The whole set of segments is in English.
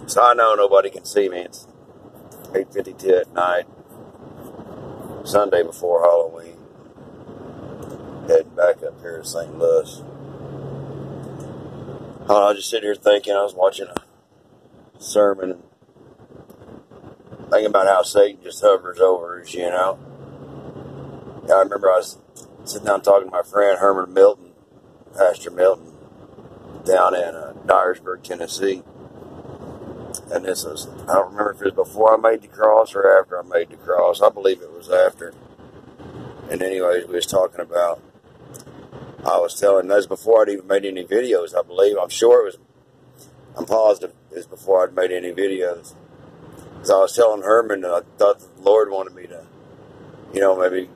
So I know nobody can see me. It's 8:52 at night, Sunday before Halloween. Heading back up here to St. Louis. I was just sitting here thinking. I was watching a sermon and thinking about how Satan just hovers over us, you know. I remember I was sitting down talking to my friend Herman Milton, Pastor Milton, down in Dyersburg, Tennessee. And this was, I don't remember if it was before I made the cross or after I made the cross. I believe it was after. And anyways, we was talking about, I was telling, that was before I'd even made any videos, I believe. I'm sure it was, I'm positive it was before I'd made any videos. Because I was telling Herman that I thought the Lord wanted me to, maybe,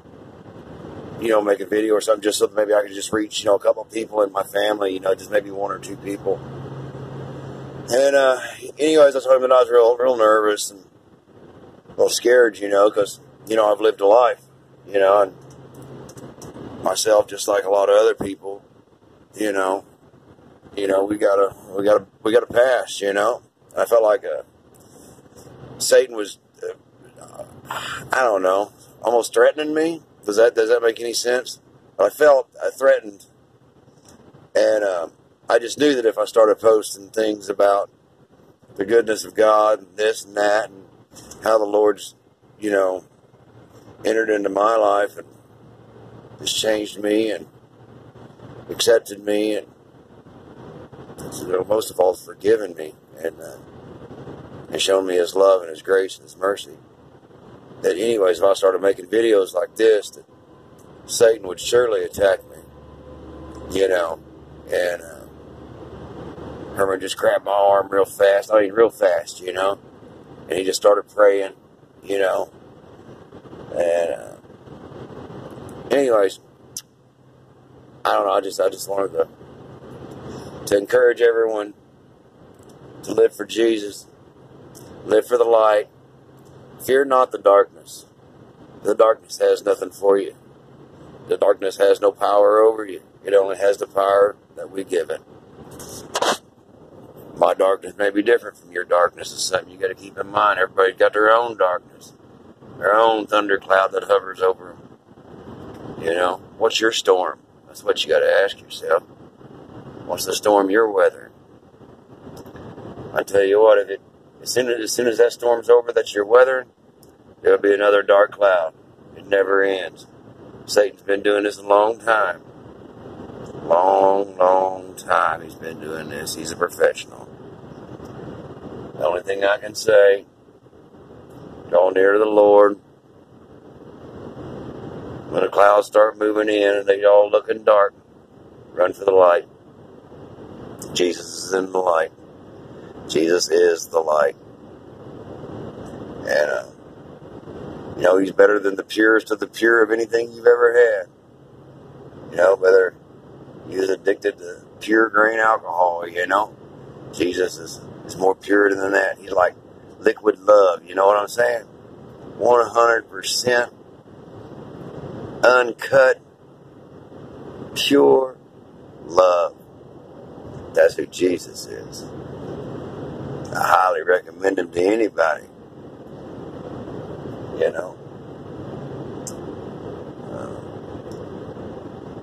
make a video or something just so that maybe I could just reach, a couple of people in my family, just maybe one or two people. And anyways, I told him that I was real nervous and a little scared, because, I've lived a life, and myself, just like a lot of other people, we got a past, and I felt like Satan was, I don't know, almost threatening me. Does that make any sense? I felt threatened, and I just knew that if I started posting things about the goodness of God and this and that and how the Lord's, entered into my life and has changed me and accepted me and most of all forgiven me and shown me His love and His grace and His mercy. That anyways, if I started making videos like this, that Satan would surely attack me, and Herman just grabbed my arm real fast, real fast, and he just started praying, and anyways, I don't know, I just wanted to encourage everyone to live for Jesus, live for the light. Fear not the darkness. The darkness has nothing for you. The darkness has no power over you. It only has the power that we give it. My darkness may be different from your darkness. It's something you got to keep in mind. Everybody's got their own darkness, their own thundercloud that hovers over them. What's your storm? That's what you got to ask yourself. What's the storm you're weathering? I tell you what, as soon as that storm's over that you're weathering, there'll be another dark cloud. It never ends. Satan's been doing this a long time. Long time he's been doing this. He's a professional. The only thing I can say, draw near to the Lord. When the clouds start moving in and they all looking dark, run for the light. Jesus is in the light. Jesus is the light. And, He's better than the purest of the pure of anything you've ever had. Whether you're addicted to pure grain alcohol, Jesus is more pure than that. He's like liquid love, you know what I'm saying? 100% uncut, pure love. That's who Jesus is. I highly recommend Him to anybody.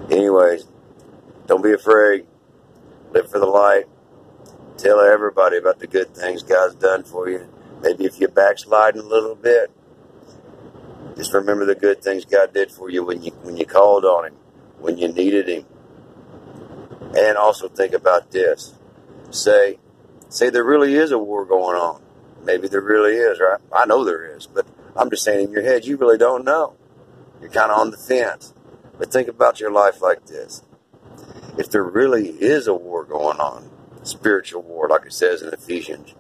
Anyways, don't be afraid. Live for the light. Tell everybody about the good things God's done for you. Maybe if you're backsliding a little bit, just remember the good things God did for you when you called on Him, when you needed Him. And also think about this. Say there really is a war going on. Maybe there really is, right? I know there is, but I'm just saying in your head, you really don't know. You're kind of on the fence. But think about your life like this. If there really is a war going on, spiritual war, like it says in Ephesians,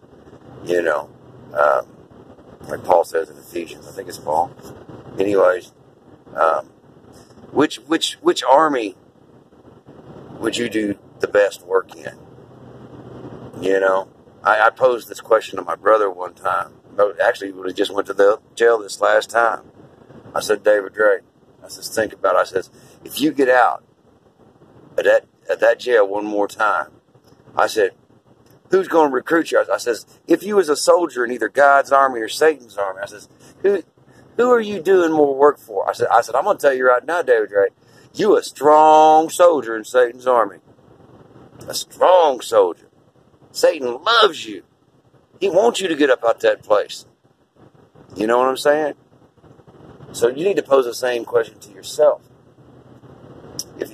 like Paul says in Ephesians, I think it's Paul. Anyways, which army would you do the best work in? I posed this question to my brother one time. Actually, when he just went to the jail this last time. I said, David Drake, I said, think about it. I said, if you get out at that jail one more time, I said, who's going to recruit you? I says, if you was a soldier in either God's army or Satan's army, I says, who are you doing more work for? I said, I'm going to tell you right now, David Ray, you a strong soldier in Satan's army. A strong soldier. Satan loves you. He wants you to get up out that place. You know what I'm saying? So you need to pose the same question to yourself. If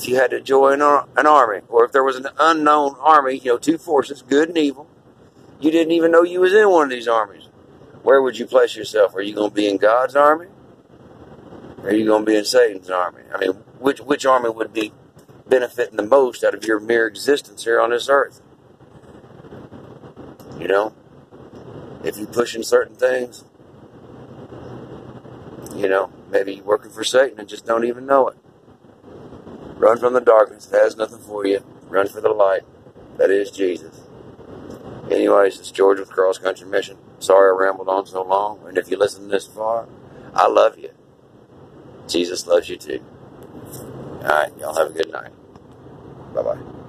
you had to join an army, or if there was an unknown army, two forces, good and evil, you didn't even know you was in one of these armies, where would you place yourself? Are you going to be in God's army? Or are you going to be in Satan's army? I mean, which army would be benefiting the most out of your mere existence here on this earth? If you're pushing certain things, maybe you're working for Satan and just don't even know it. Run from the darkness. It has nothing for you. Run for the light. That is Jesus. Anyways, it's George with Cross Country Mission. Sorry I rambled on so long. And if you listen this far, I love you. Jesus loves you too. All right. Y'all have a good night. Bye-bye.